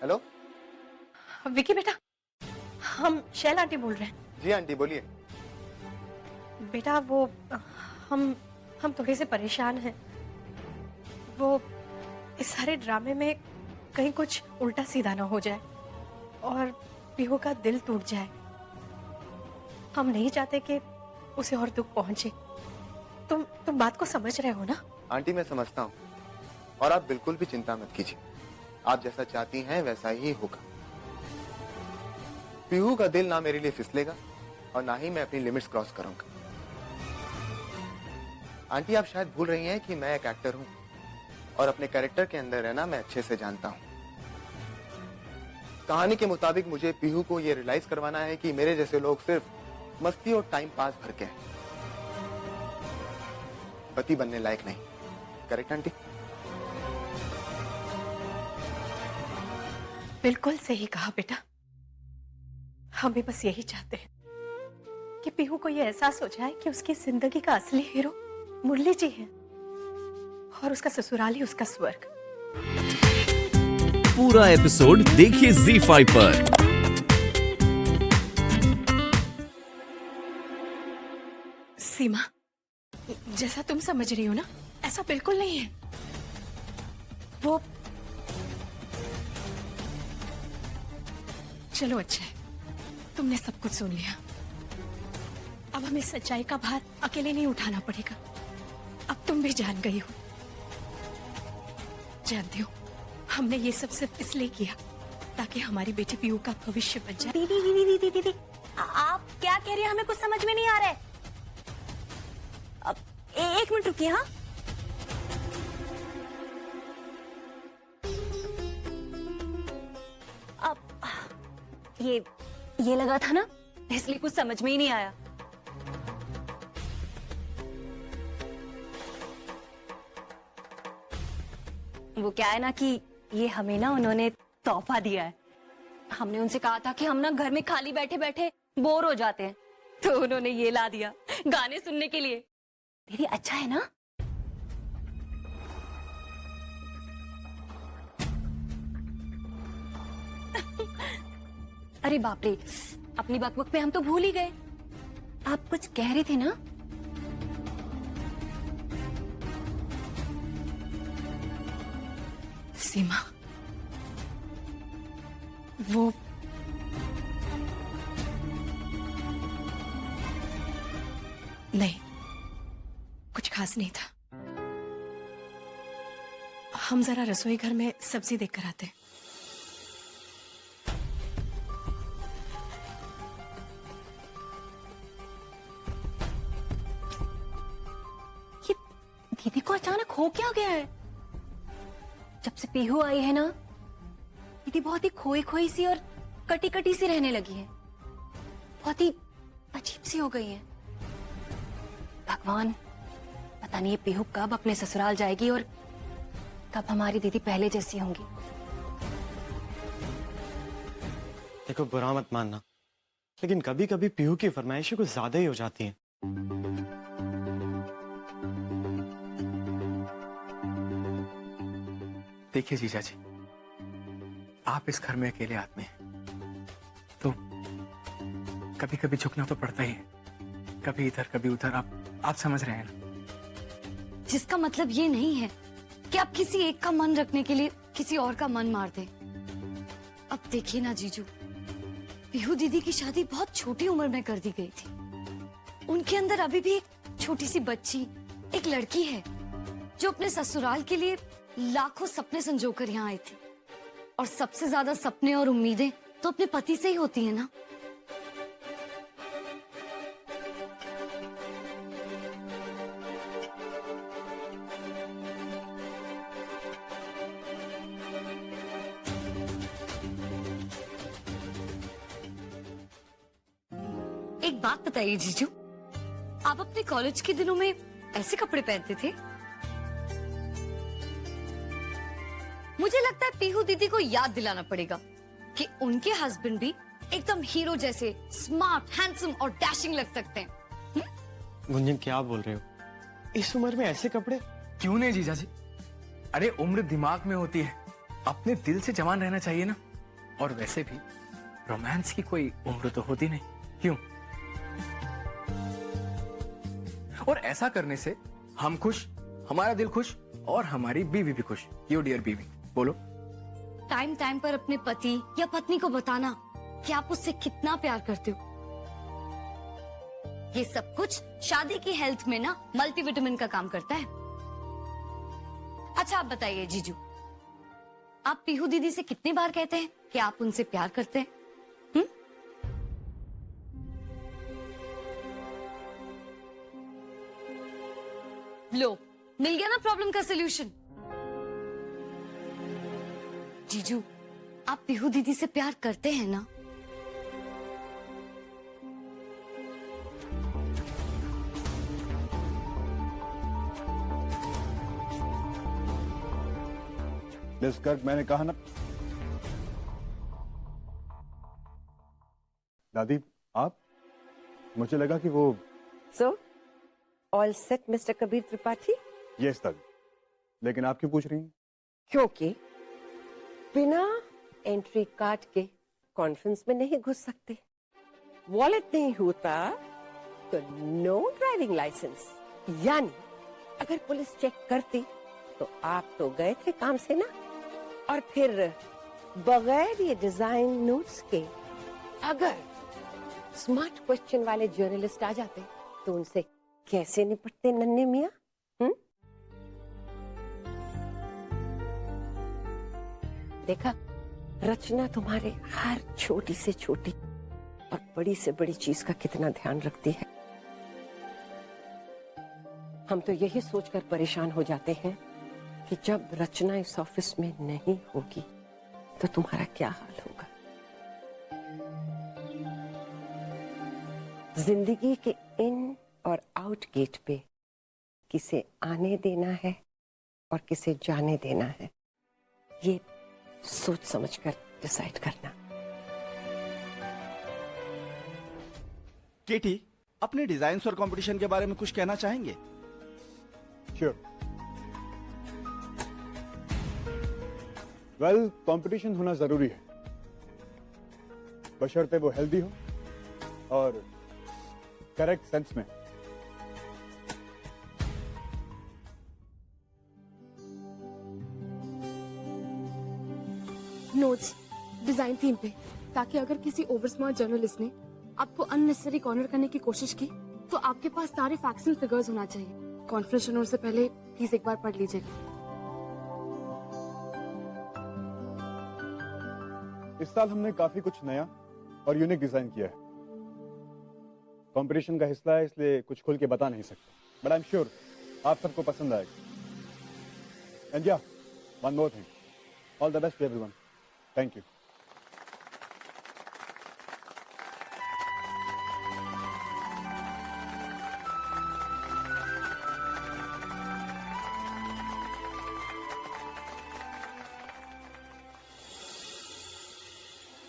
Hello. Vicky बेटा, हम शैल aunty बोल रहे हैं। जी आंटी बोलिए। बेटा वो हम थोड़े से परेशान हैं। वो इस सारे ड्रामे में कहीं कुछ उल्टा सीधा ना हो जाए और पीहू का दिल टूट जाए। हम नहीं चाहते कि उसे और दुख पहुंचे। तुम बात को समझ रहे हो ना? आंटी मैं समझता हूँ और आप बिल्कुल भी चिंता मत कीजिए। आप जैसा चाहती हैं वैसा ही होगा। पीहू का दिल ना मेरे लिए फिसलेगा और ना ही मैं अपनी लिमिट्स क्रॉस करूंगा। आंटी आप शायद भूल रही हैं कि मैं एक एक्टर हूं और अपने कैरेक्टर के अंदर रहना मैं अच्छे से जानता हूं। कहानी के मुताबिक मुझे पीहू को यह रियलाइज करवाना है कि मेरे जैसे लोग सिर्फ मस्ती और टाइम पास भर के हैं, पति बनने लायक नहीं। Correct aunty? बिल्कुल सही कहा बेटा। हम भी बस यही चाहते हैं कि पीहू को यह एहसास हो जाए कि उसकी जिंदगी का असली हीरो मुरली जी हैं और उसका ससुराल ही उसका स्वर्ग। पूरा एपिसोड देखिए ZEE5 पर। सीमा, जैसा तुम समझ रही हो ना, ऐसा बिल्कुल नहीं है। वो चलो अच्छा है, तुमने सब कुछ सुन लिया। अब हमें सच्चाई का भार अकेले नहीं उठाना पड़ेगा। अब तुम भी जान गई हो। जानती हो, हमने ये सब सिर्फ इसलिए किया ताकि हमारी बेटी पीहू का भविष्य बन जाए। दीदी दीदी दीदी दीदी, आप क्या कह रही हैं? हमें कुछ समझ में नहीं आ रहा है। अब एक मिनट रुकिए। हाँ, अब ये लगा था ना, इसलिए कुछ समझ में ही नहीं आया। वो क्या है ना कि ये हमें ना उन्होंने तोहफा दिया है। हमने उनसे कहा था कि हम ना घर में खाली बैठे बैठे बोर हो जाते हैं, तो उन्होंने ये ला दिया गाने सुनने के लिए। दीदी अच्छा है ना? अरे बाप रे, अपनी बकबक पे हम तो भूल ही गए। आप कुछ कह रहे थे ना? सीमा, वो नहीं, कुछ खास नहीं था। हम जरा रसोई घर में सब्जी देखकर आते हैं। ये दीदी को अचानक हो क्या गया है? जब से पीहू आई है ना, दीदी बहुत ही खोई खोई सी और कटी कटी सी रहने लगी है। बहुत ही अजीब सी हो गई है। भगवान, पता नहीं ये पीहू कब अपने ससुराल जाएगी और कब हमारी दीदी पहले जैसी होंगी। देखो बुरा मत मानना, लेकिन कभी कभी पीहू की फरमाइशें कुछ ज्यादा ही हो जाती हैं। देखिए जीजा जी, आप इस घर में अकेले आदमी हैं, तो कभी कभी झुकना तो पड़ता ही है। कभी इधर कभी उधर, आप समझ रहे हैं ना? जिसका मतलब ये नहीं है कि आप किसी एक का मन रखने के लिए किसी और का मन मार दें। अब देखिए ना जीजू, पीहू दीदी की शादी बहुत छोटी उम्र में कर दी गई थी। उनके अंदर अभी भी एक छोटी सी बच्ची, एक लड़की है जो अपने ससुराल के लिए लाखों सपने संजोकर यहाँ आई थी। और सबसे ज्यादा सपने और उम्मीदें तो अपने पति से ही होती है ना। एक बात बताइए जीजू, आप अपने कॉलेज के दिनों में ऐसे कपड़े पहनते थे? मुझे लगता है पीहू दीदी को याद दिलाना पड़ेगा कि उनके हस्बैंड भी एकदम हीरो जैसे स्मार्ट, हैंडसम और डैशिंग लग सकते हैं। गुंजन क्या बोल रहे हो? इस उम्र में ऐसे कपड़े? क्यों नहीं जीजा जी? अरे उम्र दिमाग में होती है, अपने दिल से जवान रहना चाहिए ना। और वैसे भी रोमांस की कोई उम्र तो होती नहीं, क्यों? और ऐसा करने से हम खुश, हमारा दिल खुश और हमारी बीवी भी खुश। यू डियर बीवी, बोलो। टाइम टाइम पर अपने पति या पत्नी को बताना कि आप उससे कितना प्यार करते हो। ये सब कुछ शादी की हेल्थ में ना मल्टीविटामिन का काम करता है। अच्छा आप बताइए जीजू, आप पीहू दीदी से कितनी बार कहते हैं कि आप उनसे प्यार करते हैं? लो, मिल गया ना प्रॉब्लम का सलूशन। जीजू, आप पीहू दीदी से प्यार करते हैं ना? मिस गर्ग, मैंने कहा ना। दादी, आप, मुझे लगा कि वो। So all set mister Kabir Tripathi? Yes दादी, लेकिन आप क्यों पूछ रही हैं? क्योंकि बिना एंट्री कार्ड के कॉन्फ्रेंस में नहीं घुस सकते। वॉलेट नहीं होता तो नो ड्राइविंग लाइसेंस। यानी अगर पुलिस चेक करती तो आप तो गए थे काम से ना। और फिर बगैर ये डिजाइन नोट्स के अगर स्मार्ट क्वेश्चन वाले जर्नलिस्ट आ जाते तो उनसे कैसे निपटते नन्हे मियां? देखा, रचना तुम्हारे हर छोटी से छोटी और बड़ी से बड़ी चीज का कितना ध्यान रखती है। हम तो यही सोचकर परेशान हो जाते हैं कि जब रचना इस ऑफिस में नहीं होगी तो तुम्हारा क्या हाल होगा। जिंदगी के इन और आउट गेट पे किसे आने देना है और किसे जाने देना है, ये सोच समझकर डिसाइड करना। केटी, अपने डिजाइन्स और कंपटीशन के बारे में कुछ कहना चाहेंगे? श्योर। वेल, कंपटीशन होना जरूरी है, बशर्ते वो हेल्दी हो और करेक्ट सेंस में। नोट्स डिजाइन थीम पे, ताकि अगर किसी ओवर स्मार्ट जर्नलिस्ट ने आपको अननेसेसरी कॉर्नर करने की कोशिश की तो आपके पास सारे फैक्ट्स एंड फिगर्स होना चाहिए। कॉन्फ्रेंस नोट से पहले प्लीज एक बार पढ़ लीजिएगा। इस साल हमने काफी कुछ नया और यूनिक डिजाइन किया है। कंपटीशन का हिस्सा है इसलिए कुछ खुल के बता नहीं सकते, बट आई एम श्योर आप सबको पसंद आएगा। And yeah, one more thing, all the best to everyone. Thank you.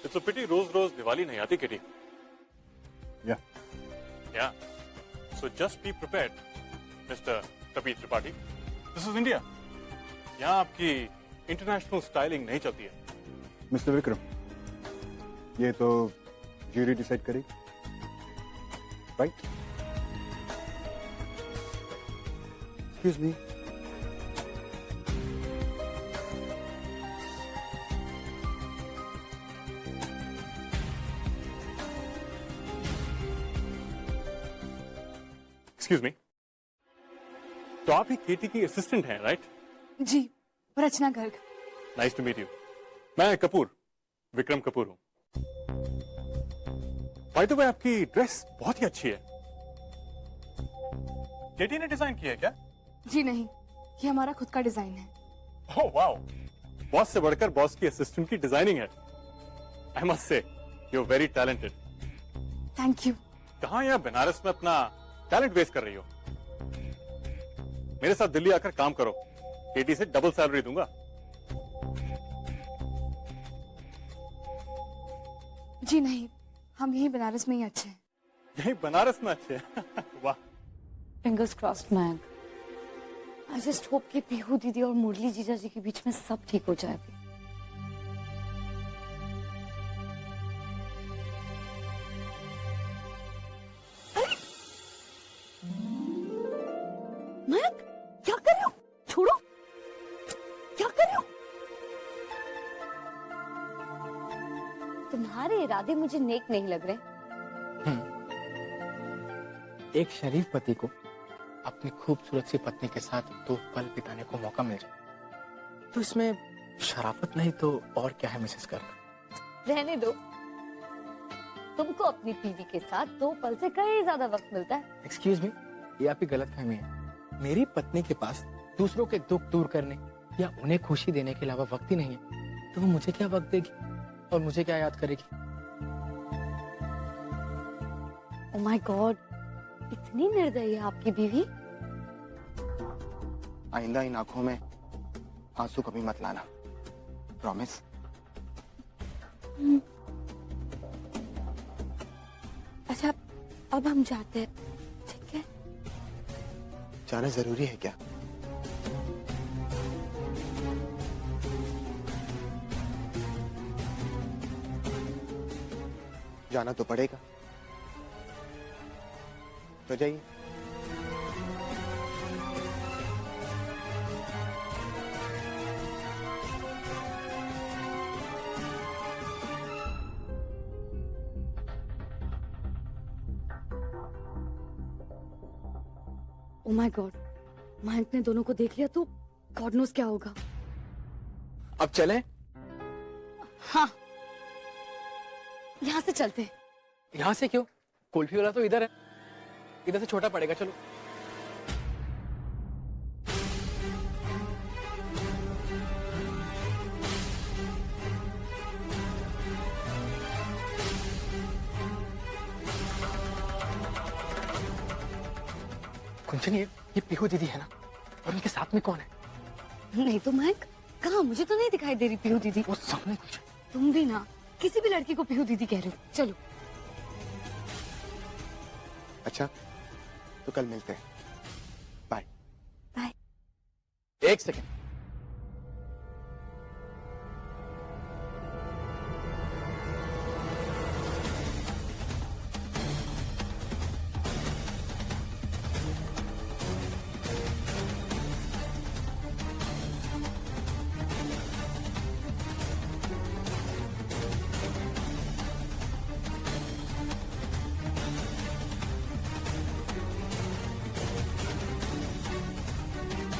It's a pity रोज दिवाली नहीं आती Kitty. Yeah. So just be prepared, Mr. Kabir Tripathi. This is India. यहाँ आपकी इंटरनेशनल स्टाइलिंग नहीं चलती है। मिस्टर विक्रम, ये तो जूरी डिसाइड करेगी, right? Excuse me. Excuse me, तो आप ही केटी की असिस्टेंट हैं, राइट? जी, Rachna Garg. Nice to meet you. मैं कपूर, विक्रम कपूर हूं। बाय द वे, आपकी ड्रेस बहुत ही अच्छी है। केटी ने डिजाइन की है क्या? जी नहीं, ये हमारा खुद का डिजाइन है। ओह वाओ, बॉस से बढ़कर बॉस की असिस्टेंट की डिजाइनिंग है। I must say you are very talented. Thank you. कहां यहाँ बनारस में अपना टैलेंट वेस्ट कर रही हो? मेरे साथ दिल्ली आकर काम करो, केटी से डबल सैलरी दूंगा। जी नहीं, हम यही बनारस में ही अच्छे हैं। यही बनारस में अच्छे हैं? वाह। Fingers crossed Mag. I just hope कि पीहू दीदी और मुरली जीजा जी के बीच में सब ठीक हो जाए। तुम्हारे इरादे मुझे नेक नहीं लग रहे। एक शरीफ पति को अपनी खूबसूरत सी पत्नी के साथ 2 पल बिताने को मौका मिल जाए तो इसमें शराफत नहीं तो और क्या है मिसेस गर्ग? रहने दो, तुमको अपनी बीवी के साथ 2 पल से कई ज्यादा वक्त मिलता है। एक्सक्यूज मी, ये आपकी गलतफहमी है। मेरी पत्नी के पास दूसरों के दुख दूर करने या उन्हें खुशी देने के अलावा वक्त ही नहीं है, तो वो मुझे क्या वक्त देगी और मुझे क्या याद करेगी? ओह माय गॉड, इतनी निर्दयी है आपकी बीवी। आइंदा इन आंखों में आंसू कभी मत लाना, प्रॉमिस। अच्छा, अब हम जाते हैं, ठीक है? जाना जरूरी है क्या? जाना तो पड़ेगा, तो जाइए। ओह माय गॉड, महंत ने दोनों को देख लिया तो गॉड नोस क्या होगा। अब चलें? हाँ, यहाँ से चलते हैं। यहाँ से क्यों? कुल्फी वाला तो इधर है, इधर से छोटा पड़ेगा, चलो। कुंचन, ये पीहू दीदी है ना, और उनके साथ में कौन है? नहीं तो महक, कहाँ? मुझे तो नहीं दिखाई दे रही पीहू दीदी। वो सामने कुछ। तुम भी ना किसी भी लड़की को पीहू दीदी कह रहे हो। चलो। अच्छा, तो कल मिलते हैं। बाय। बाय। 1 सेकेंड।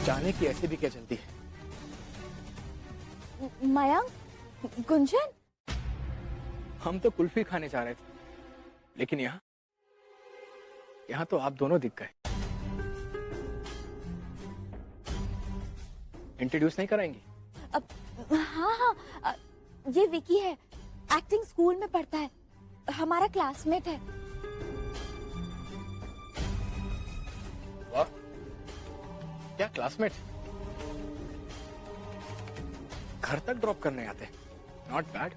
जाने की ऐसे भी क्या जल्दी है? मयंक, गुंजन, हम तो कुल्फी खाने जा रहे थे, लेकिन यहाँ तो आप दोनों दिख गए। इंट्रोड्यूस नहीं कराएंगी? अब हाँ, ये विकी है, एक्टिंग स्कूल में पढ़ता है, हमारा क्लासमेट है। वाह, क्या क्लासमेट? घर तक ड्रॉप करने आते, नॉट बैड।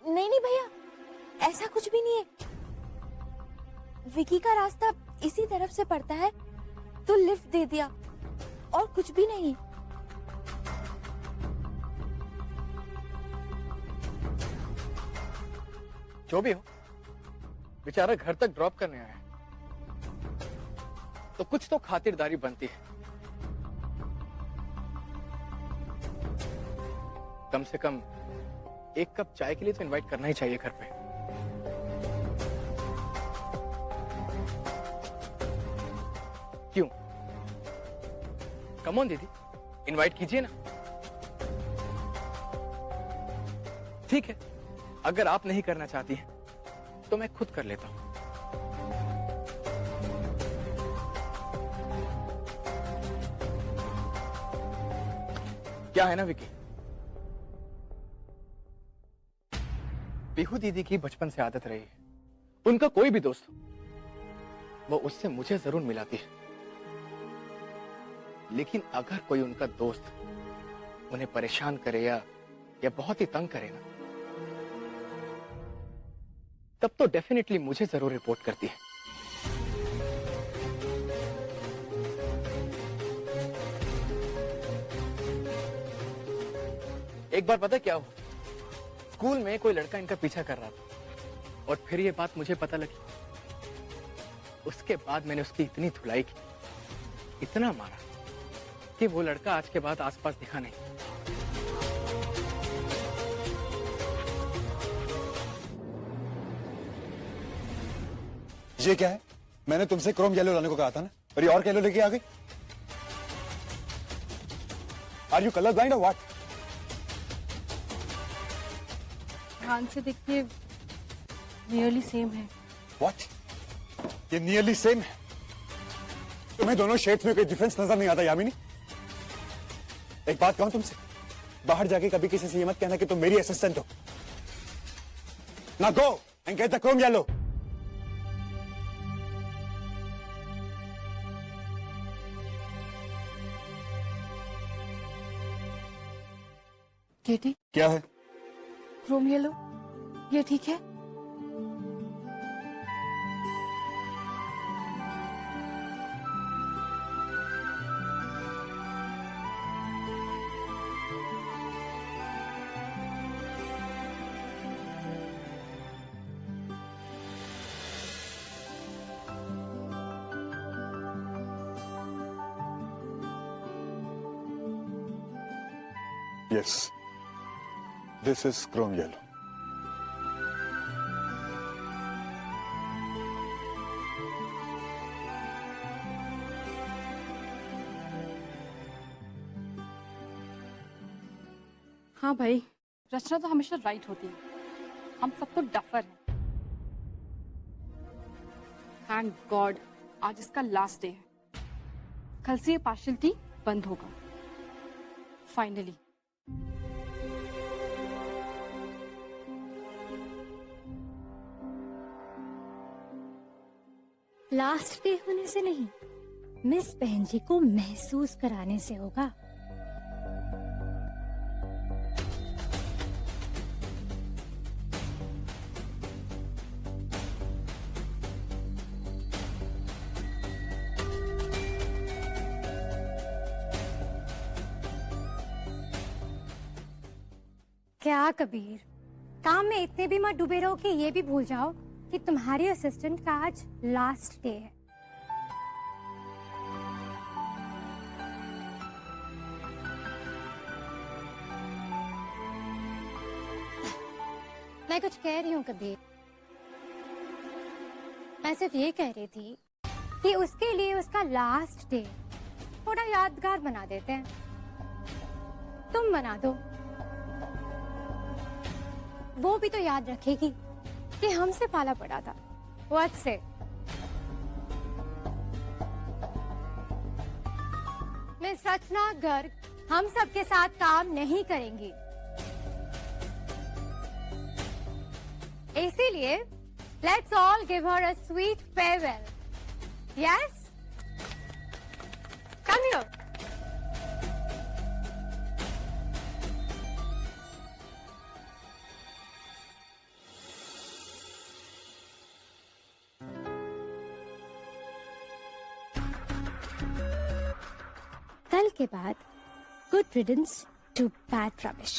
नहीं भैया, ऐसा कुछ भी नहीं है। विकी का रास्ता इसी तरफ से पड़ता है, तो लिफ्ट दे दिया, और कुछ भी नहीं। जो भी हो, बेचारा घर तक ड्रॉप करने आया है, तो कुछ तो खातिरदारी बनती है। कम से कम 1 कप चाय के लिए तो इनवाइट करना ही चाहिए घर पे। क्यों? कम ऑन दीदी, इनवाइट कीजिए ना। ठीक है, अगर आप नहीं करना चाहती हैं, तो मैं खुद कर लेता हूं। क्या है ना विकी, पीहू दीदी की बचपन से आदत रही है, उनका कोई भी दोस्त हो, वो उससे मुझे जरूर मिलाती है। लेकिन अगर कोई उनका दोस्त उन्हें परेशान करे या बहुत ही तंग करे ना, तब तो डेफिनेटली मुझे जरूर रिपोर्ट करती है। एक बार पता क्या हुआ, स्कूल में कोई लड़का इनका पीछा कर रहा था, और फिर ये बात मुझे पता लगी। उसके बाद मैंने उसकी इतनी धुलाई की, इतना मारा, कि वो लड़का आज के बाद आसपास दिखा नहीं। ये क्या है? मैंने तुमसे क्रोम येलो लाने को कहा था ना, और ये और येलो लेके आ गई। आर यू कलर ब्लाइंड और व्हाट? ध्यान से देखिए, नियरली सेम है। व्हाट? ये नियरली सेम है? तुम्हें दोनों शेड्स में कोई डिफरेंस नजर नहीं आता यामिनी? एक बात कहूं तुमसे, बाहर जाके कभी किसी से ये मत कहना कि तुम मेरी असिस्टेंट हो। ना go and get the chrome yellow. Katie, क्या है? क्रोम येलो, ये ठीक है? Yes, this is chrome yellow. हाँ भाई, रचना तो हमेशा राइट होती है। हम सब तो डफर हैं। थैंक गॉड, आज इसका लास्ट डे है। कल से ये पार्शियलिटी बंद होगा। फाइनली। लास्ट डे होने से नहीं, मिस बहन जी को महसूस कराने से होगा। क्या कबीर, काम में इतने भी मत डूबे रहो कि ये भी भूल जाओ कि तुम्हारी असिस्टेंट का आज लास्ट डे है। मैं कुछ कह रही हूँ कबीर, मैं सिर्फ ये कह रही थी कि उसके लिए उसका लास्ट डे थोड़ा यादगार बना देते हैं। तुम बना दो, वो भी तो याद रखेगी कि हमसे पाला पड़ा था। व्हाट से? मिस रचना गर्ग हम सबके साथ काम नहीं करेंगी, इसीलिए let's all give her a sweet farewell. Yes, come here. कल के बाद good riddance to bad rubbish.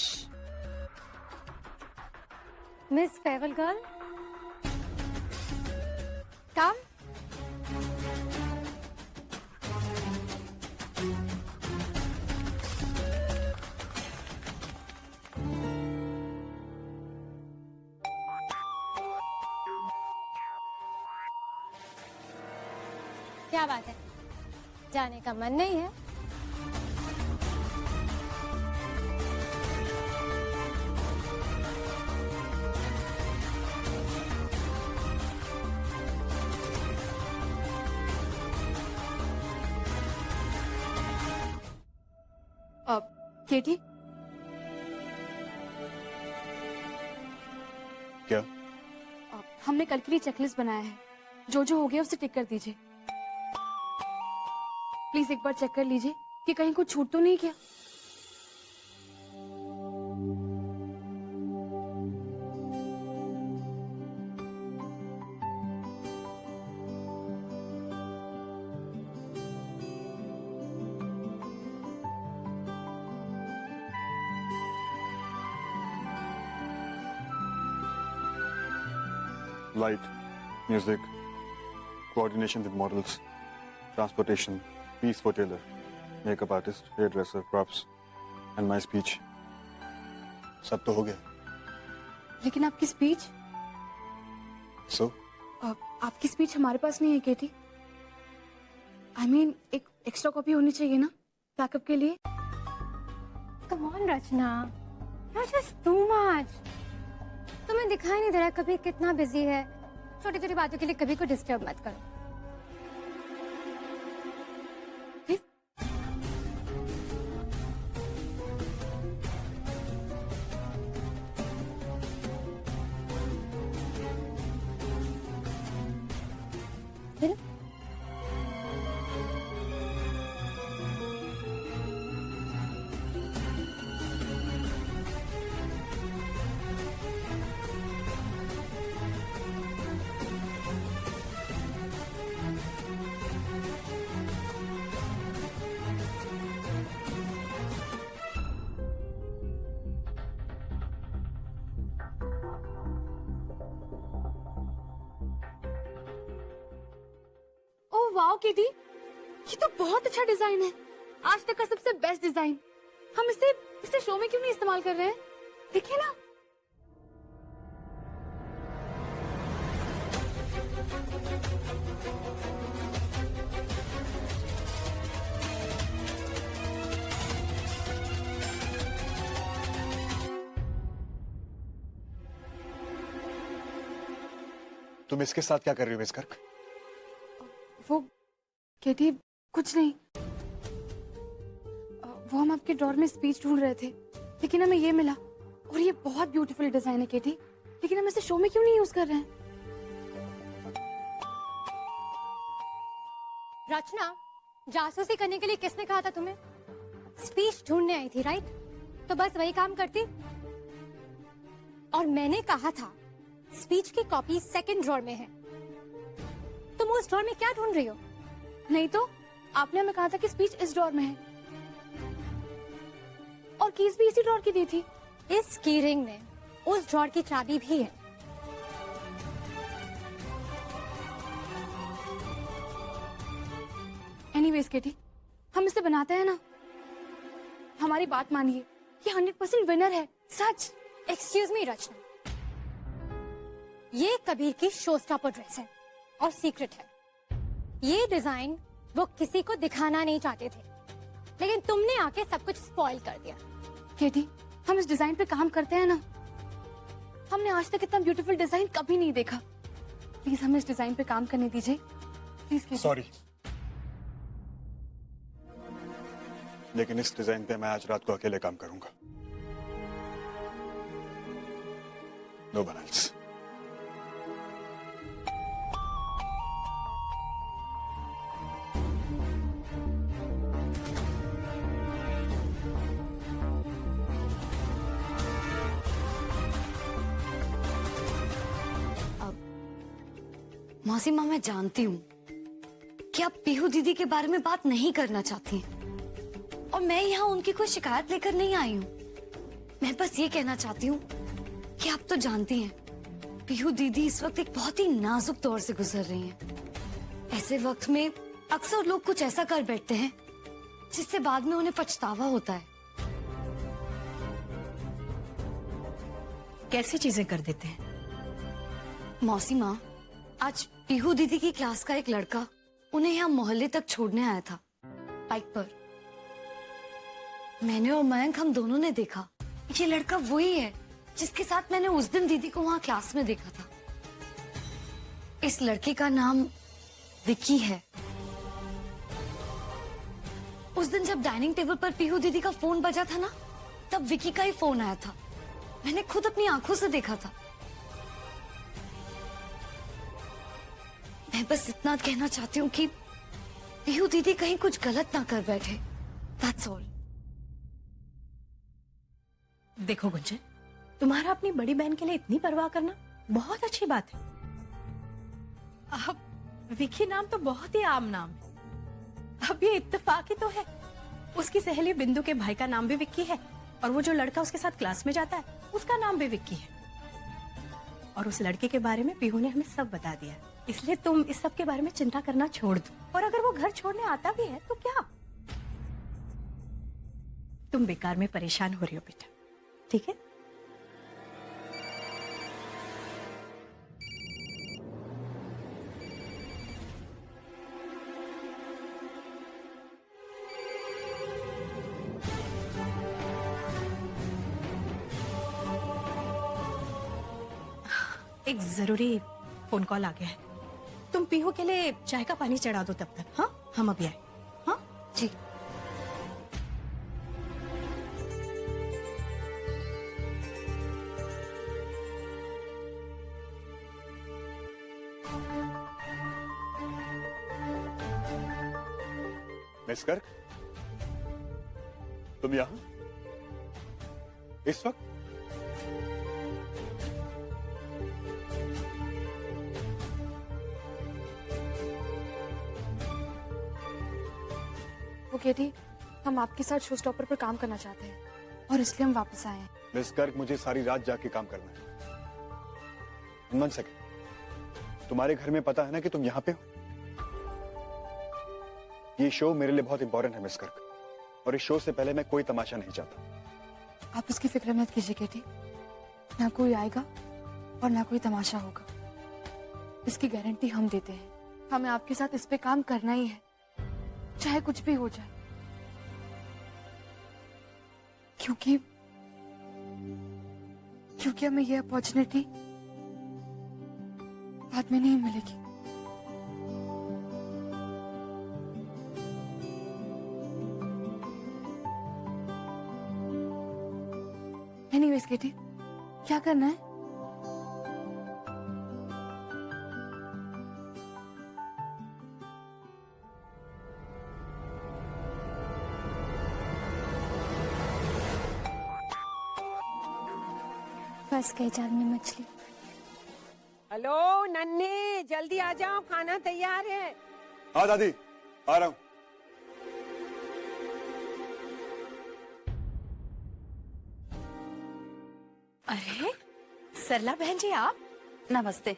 Miss farewell girl, come. क्या बात है, जाने का मन नहीं है? केटी, क्या? हमने कल के लिए चेकलिस्ट बनाया है। जो जो हो गया उसे टिक कर दीजिए। प्लीज एक बार चेक कर लीजिए कि कहीं कुछ छूट तो नहीं गया। Light, music, coordination with models, transportation, piece for tailor, makeup artist, hairdresser, props, and my speech. सब तो हो गया। लेकिन आपकी स्पीच? So, आपकी स्पीच हमारे पास नहीं है केटी। आई मीन एक एक्स्ट्रा कॉपी होनी चाहिए ना बैकअप के लिए। Come on Rachna, you're just too much. तुम्हें दिखाई नहीं दे रहा कभी कितना बिजी है? छोटी छोटी बातों के लिए कभी को डिस्टर्ब मत करो। फिर? ओह वाओ केटी, ये तो बहुत अच्छा डिजाइन है, आज तक का सबसे बेस्ट डिजाइन। हम इसे शो में क्यों नहीं इस्तेमाल कर रहे हैं? देखिए ना। तुम इसके साथ क्या कर रही हो मिस गर्ग? वो केटी कुछ नहीं, वो हम आपके ड्रॉर में स्पीच ढूंढ रहे थे, लेकिन हमें ये मिला और ये बहुत ब्यूटीफुल डिजाइन है केटी, लेकिन हम इसे शो में क्यों नहीं यूज कर रहे हैं? रचना, जासूसी करने के लिए किसने कहा था तुम्हें? स्पीच ढूंढने आई थी, राइट? तो बस वही काम करती। और मैंने कहा था स्पीच की कॉपी सेकंड ड्रॉर में है। तुम उस ड्रॉर में क्या ढूंढ रही हो? नहीं तो आपने हमें कहा था कि स्पीच इस ड्रॉर में है, और कीज भी इसी ड्रॉर की दी थी। इस की रिंग में उस ड्रॉर की चाबी भी है। एनीवेज केटी, हम इसे बनाते हैं ना, हमारी बात मानिए, ये 100% विनर है, सच। एक्सक्यूज मी रचना, ये कबीर की शो स्टॉपर ड्रेस है और सीक्रेट है। ये डिजाइन वो किसी को दिखाना नहीं चाहते थे, लेकिन तुमने आके सब कुछ स्पॉइल कर दिया। केटी, हम इस डिजाइन पे काम करते हैं ना, हमने आज तक इतना ब्यूटीफुल डिजाइन कभी नहीं देखा। प्लीज हमें इस डिजाइन पे काम करने दीजिए, प्लीज केटी। सॉरी, लेकिन इस डिजाइन पे मैं आज रात को अकेले काम करूंगा। No one else. मौसी माँ, मैं जानती हूँ कि आप पीहू दीदी के बारे में बात नहीं करना चाहती हैं, और मैं यहाँ उनकी कोई शिकायत लेकर नहीं आई हूँ। मैं बस ये कहना चाहती हूँ कि आप तो जानती हैं पीहू दीदी इस वक्त एक बहुत ही नाजुक दौर से गुजर रही हैं। ऐसे वक्त में अक्सर लोग कुछ ऐसा कर बैठते हैं जिससे बाद में उन्हें पछतावा होता है। कैसी चीजें कर देते हैं? मौसी माँ, आज पीहू दीदी की क्लास का एक लड़का उन्हें यहाँ मोहल्ले तक छोड़ने आया था बाइक पर। मैंने और मयंक, हम दोनों ने देखा ये लड़का वही है जिसके साथ मैंने उस दिन दीदी को वहाँ क्लास में देखा था। इस लड़के का नाम विक्की है। उस दिन जब डाइनिंग टेबल पर पीहू दीदी का फोन बजा था ना, तब विक्की का ही फोन आया था। मैंने खुद अपनी आंखों से देखा था। मैं बस इतना कहना चाहती हूँ कि पीहू दीदी कहीं कुछ गलत ना कर बैठे। That's all। देखो गुंजन, तुम्हारा अपनी बड़ी बहन के लिए इतनी परवाह करना बहुत अच्छी बात है। अब विकी नाम तो बहुत ही आम नाम है। अब ये इत्तेफाक ही तो है, उसकी सहेली बिंदु के भाई का नाम भी विक्की है, और वो जो लड़का उसके साथ क्लास में जाता है उसका नाम भी विक्की है। और उस लड़के के बारे में पीहू ने हमें सब बता दिया, इसलिए तुम इस सब के बारे में चिंता करना छोड़ दो। और अगर वो घर छोड़ने आता भी है तो क्या? तुम बेकार में परेशान हो रही हो बेटा, ठीक है? एक जरूरी फोन कॉल आ गया है। तुम पीहू के लिए चाय का पानी चढ़ा दो तब तक। हाँ, हम अभी आए। हाँ जी। मिस गर्ग, तुम यहां इस वक्त? वो केटी, हम आपके साथ शो स्टॉपर पर काम करना चाहते हैं और इसलिए हम वापस आए हैं। मिस गर्ग, मुझे सारी रात जाके काम करना है। 1 सेकंड, तुम्हारे घर में पता है ना कि तुम यहां पे हो? ये शो मेरे लिए बहुत इंपॉर्टेंट है मिस गर्ग, और इस शो से पहले मैं कोई तमाशा नहीं चाहता। आप उसकी फिक्र मत कीजिए केटी, ना कोई आएगा और ना कोई तमाशा होगा। इसकी गारंटी हम देते हैं। हमें आपके साथ इस पे काम करना ही है, चाहे कुछ भी हो जाए, क्योंकि हमें ये अपॉर्चुनिटी बाद में नहीं मिलेगी। एनीवेज केटी, क्या करना है? फंस गई जाल में मछली। हेलो नन्हे, जल्दी आ जाओ, खाना तैयार है। हाँ दादी, आ रहा हूं। अरे सरला बहन जी, आप? नमस्ते।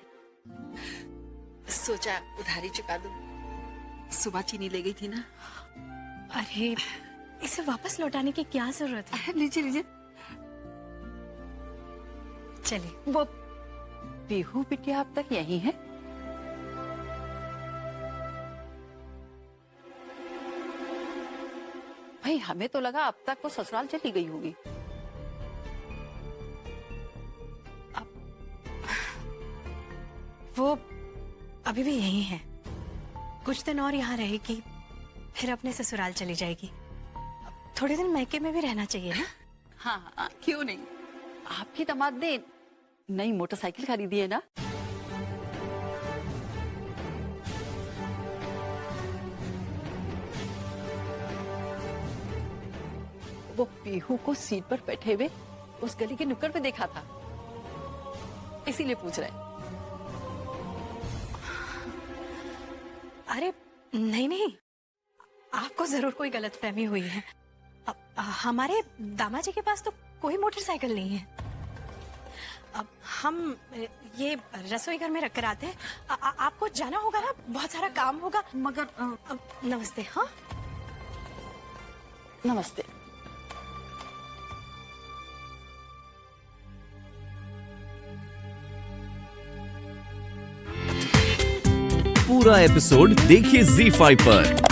सोचा उधारी चुका दूं, सुबह चीनी ले गई थी ना। अरे इसे वापस लौटाने की क्या जरूरत है? लीजिए लीजिए। चलिए। वो पीहू बिटिया अब तक यही है? भाई हमें तो लगा अब तक वो ससुराल चली गई होगी। वो अभी भी यही है, कुछ दिन और यहाँ रहेगी, फिर अपने ससुराल चली जाएगी। थोड़े दिन मैके में भी रहना चाहिए ना। हाँ हाँ, क्यों नहीं। आपकी दामाद ने नई मोटरसाइकिल खरीदी है ना? वो पीहू को सीट पर बैठे हुए उस गली के नुक्कड़ पे देखा था, इसीलिए पूछ रहे हैं। अरे नहीं नहीं, आपको जरूर कोई गलतफहमी हुई है। हमारे दामाजी के पास तो कोई मोटरसाइकिल नहीं है। अब हम ये रसोई घर में रख कर आते हैं। आपको जाना होगा ना, बहुत सारा काम होगा। मगर नमस्ते। हाँ नमस्ते। पूरा एपिसोड देखिए ZEE5 पर।